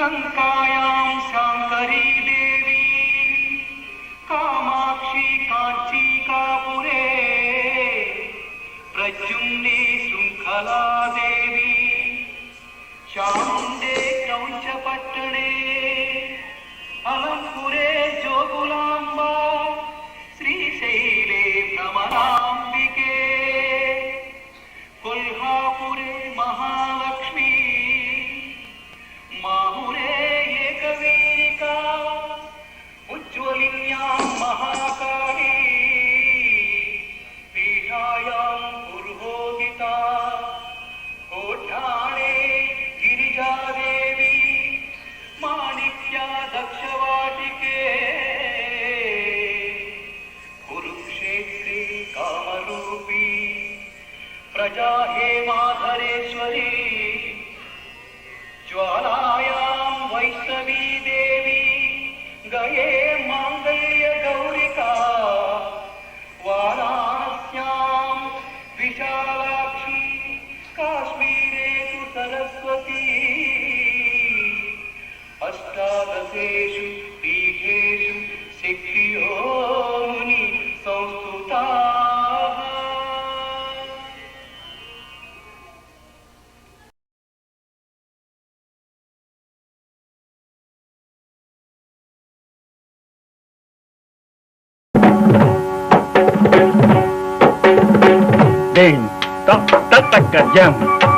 लङ्कायां शाङ्करी देवी कामाक्षी काञ्चीकापुरे प्रद्युम्ने शृङ्खला देवी चामुण्डे क्रौञ्चपट्टणे अलङ्कुरे जोगुलाम्बा श्रीशैले भ्रमराम्बिके कोल्हापुरे महालक्ष्मी माहुरे एकवीरिका उज्ज्वलिन्यां महाकाली पीठायां पुरोहिता कोठाणे गिरिजादेवी माणिक्या दक्षवाटिके कुरुक्षेत्रे कामरूपी प्रजा हेमाधरेश्वरी ज्वालायां वैष्णवी देवी गये माङ्गल्य गौरिका वाराणस्यां विशालाक्षी काश्मीरे तु Saraswati अष्टादशेषु पीठेषु शक्तियोनि संस्तुता Ding, tak tak tak jam,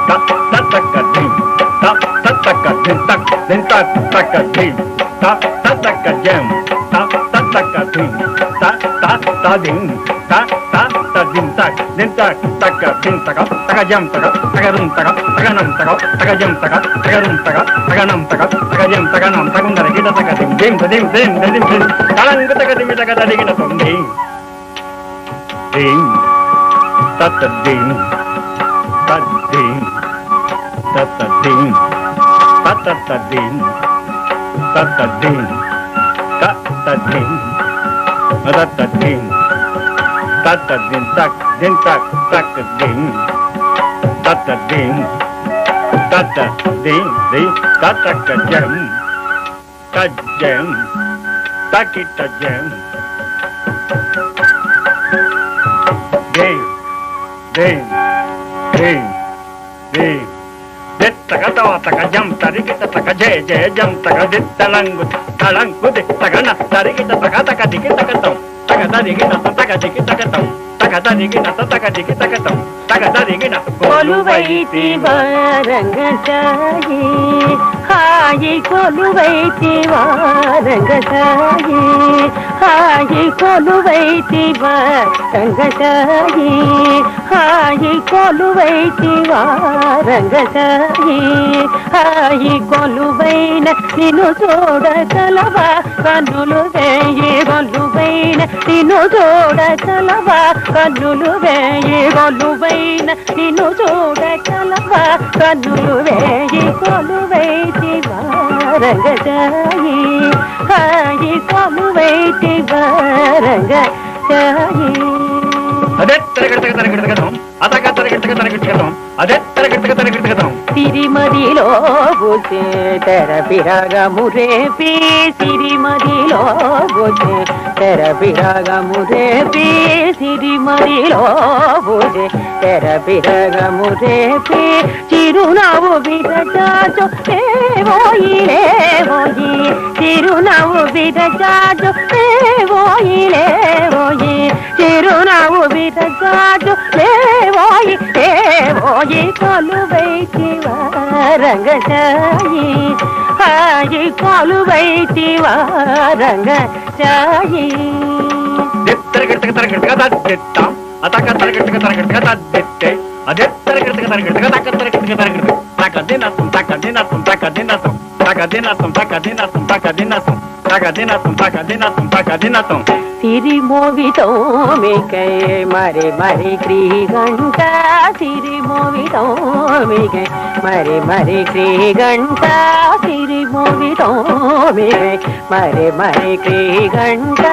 tak tak tak ding, tak tak tak ding, tak ding tak tak ding, tak tak tak jam, tak tak tak ding, tak tak tak ding, tak tak tak ding, tak ding tak tak ding, tak tak jam, tak tak rum, tak tak nam, tak jam, tak tak rum, tak nam, tak jam, tak nam, tak undar kita tak ding, ding ding ding ding ding, talang kita ding kita ding kita ding, ding. Tatading, tatading, tatading, tatading, tatading, tatading, tatading, tatading, tak, din tak, takading, tatading, tatading, di, tatakajam, tajam, takitajam. Ding, ding, ding. Det taka tawa taka jam tari kita taka je jam taka dit talanggut taka na tari kita taka dikit taka tong taka tari kita taka dikit taka tong taka tari kita taka dikit taka tong taka tari kita కొలువైతి వారంగసాయి హాయి కొలువైతి వారంగసాయి హాయి కొలువైతి వారంగసాయి హాయి కొలువైతి వారంగసాయి హాయి కొలువైన నిన్ను చూడగలవా కన్నులు వేయి కొలువైన నిన్ను చూడగలవా కన్నులు వేయి కొలువైన నిన్ను చూడగలవా కన్నులు వేయి కొలువైతి వారంగసాయి హాయి కొలువైతి వారంగసాయి అదే తరగడతాం అతక తరగడతాం అదే తరగడతాం సిరిమదిలో బుసే తెర బిరగము రేపి సిరిమదిలో బుసే తెర బిరగము రేపి సిరిమదిలో బుసే తెర బిరగము రేపి చిరునవ్వు బిరచాచు లేవోయి లేవోయి చిరునవ్వు బిరచాచు లేవోయి లేవోయి చిరునవ్వు బిరచాచు లేవోయి లేవోయి కొలువైతి వారంగసాయి హాయి కొలువైతి వారంగసాయి తరగడతాం అతక తరగడతాం అదే సిరిమోవితో మీకై మరి మరి క్రీగంట సిరిమోవితో మీకై మరి మరి క్రీగంట సిరిమోవితో మీకై మరి మరి క్రీగంట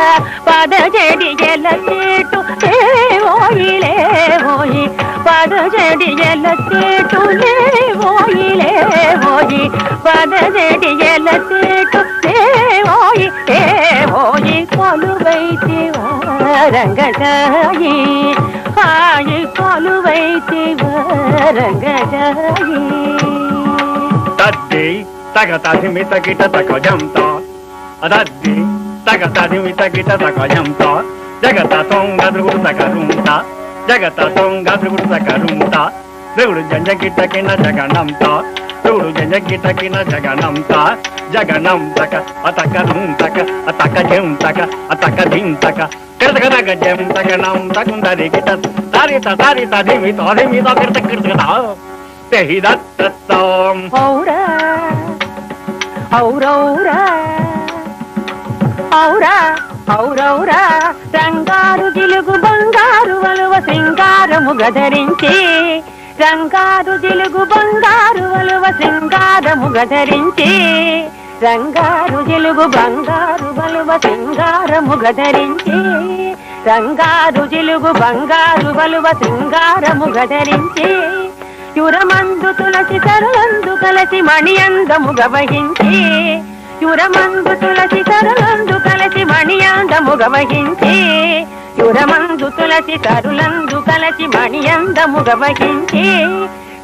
పదజడి ఎల చేటు లేవోయి లేవోయి పదజడి ఎల చేటు లేవోయి లేవోయి పదజడి ఎల రంగజాయి హాయి కొలువైతివ రంగజాయి తద్ది తగతధిమి తగిట తకజంత అదద్ది తగతధిమి తగిట తకజంత జగత సొంగదుగుడు తకరుంత జగత సొంగదుగుడు తకరుంత దేవుడు జంజగిటకిన జగనంత దేవుడు జంజగిటకిన జగనంత జగనం తక అతకరుం తక అతక జం తక అతక ధిం తక కరతక జం తగనం తకుందరి గిట సారిత సారిత ధిమి తాధిమి తకర్త కర్తక తెహి దత్తతం ఔరా ఔరౌరా ఔరా ఔరౌరా రంగారు జిలుగు బంగారు వలువ సింగారము గధరించి రంగారు జిలుగు బంగారు వలువ సింగారము గధరించి రంగారు జిలుగు బంగారు వలువ సింగారము గధరించి రంగారు జిలుగు బంగారు వలువ సింగారము గధరించి యురమందు తులసి తరులందు కలసి మణియందము గవహించి యురమందు తులసి తరులందు కలసి మణియందము గవహించి యురమందు తులసి తరులందు కలసి మణియందము గవహించి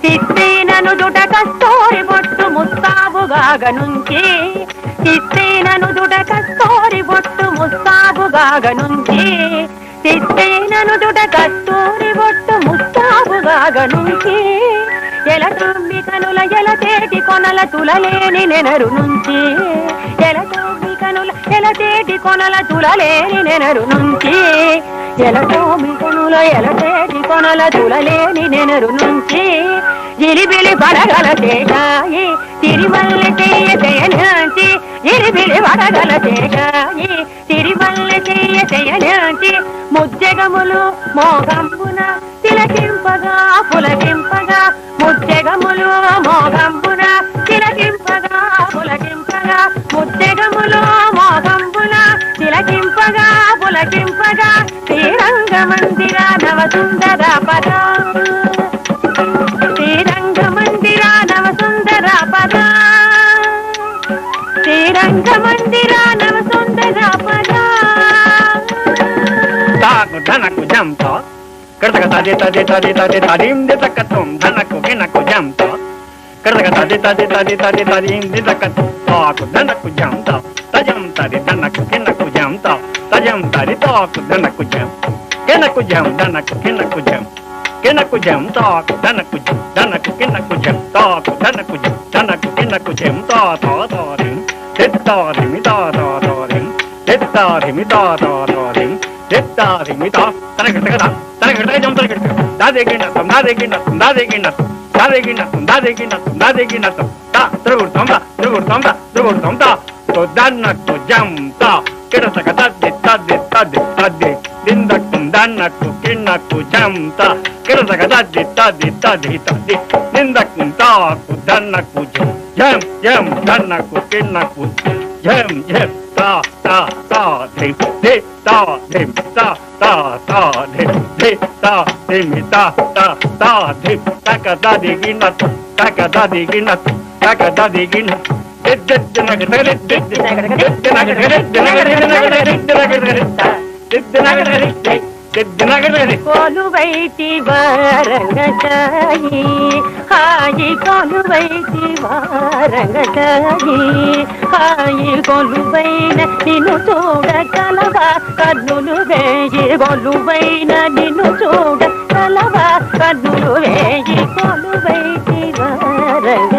చిత్తేనను దుట కస్తూరి బొట్టు ముస్తాబుగాగనుంచి చిత్తేనను దుట కస్తూరి బొట్టు ముస్తాబుగాగనుంచి చిత్తేనను దుట కస్తూరి బొట్టు ముస్తాబుగాగనుంచి ఎల తొమ్మి కనుల ఎల తేటి కొనల తులలేని నెనరు నుంచి ఎల తొమ్మి కనుల ఎల తేటి కొనల తులలేని నెనరు నుంచి ఎల తొమ్మి కనుల ఎల తేటి కొనల తులలేని నెనరు నుంచి జిలిబిలి పడగల చేశాయి తిరిమల్లె చెయ్య చేయనాంచి జిలిబిలి పడగల చేశాయి తిరిమల్లె చెయ్య చేయనాంచి ముజ్జగములు మోగంబున తిలకింపగా పులకింపగా ముజ్జగములు మోగంబున తిలకింపగా పులకింపగా ముజ్జగములు మోగంబున తిలకింపగా పులకింపగా శ్రీరంగ మందిర నవ సుందర పద శ్రీరంగ మందిర నవ సుందర పద శ్రీరంగ మందిర నవ సుందర పద తాకు ధనకు జంత కర్తక తదే తదే తదే తదే తదిం దితకతం ధనకు గినకు జంత కర్తక తదే తదే తదే తదే తదిం దితకతం తాకు ధనకు జంత తజం తది ధనకు గినకు జంత తజం తది తాకు ధనకు జం గినకు జం ధనకు గినకు జం గినకు జం తాకు ధనకు జం ధనకు గినకు జం తాకు ధనకు జం ధనకు గినకు జం తా తా తారిం తెత్తారిమి తా తా తారిం తెత్తారిమి తా తా తారిం తెత్తారిమి తా తనగటగదా తనగటగ జం తనగటగ దాదేగినతం దాదేగినతం దాదేగినతం దాదేగినతం దాదేగినతం దాదేగినతం తా త్రిగుర్తం తా త్రిగుర్తం తా త్రిగుర్తం తా తొదన్నకు జం తా కిడతక తద్ది తద్ది తద్ది తద్ది దిందకు దన్నకు కిన్నకు జం తా కిడతక తద్ది తద్ది తద్ది తద్ది దిందకు తాకు దన్నకు జం జం జం దన్నకు కిన్నకు జం జం తా తా తా ధి ధి తా ధిం తా తా తా ధి ధి తా ధిమి తా తా తా ధి తక దది గిన్నతు తక దది గిన్నతు తక దది గిన్నతు కొలువైతి రంగజాయి హాయి కొలువైతి రంగజాయి హాయి కొలువైన నిన్ను చూడగలవా కన్నులు వేయి కొలువైన నిన్ను చూడగలవా కన్నులు వేయి కొలువైతి రంగ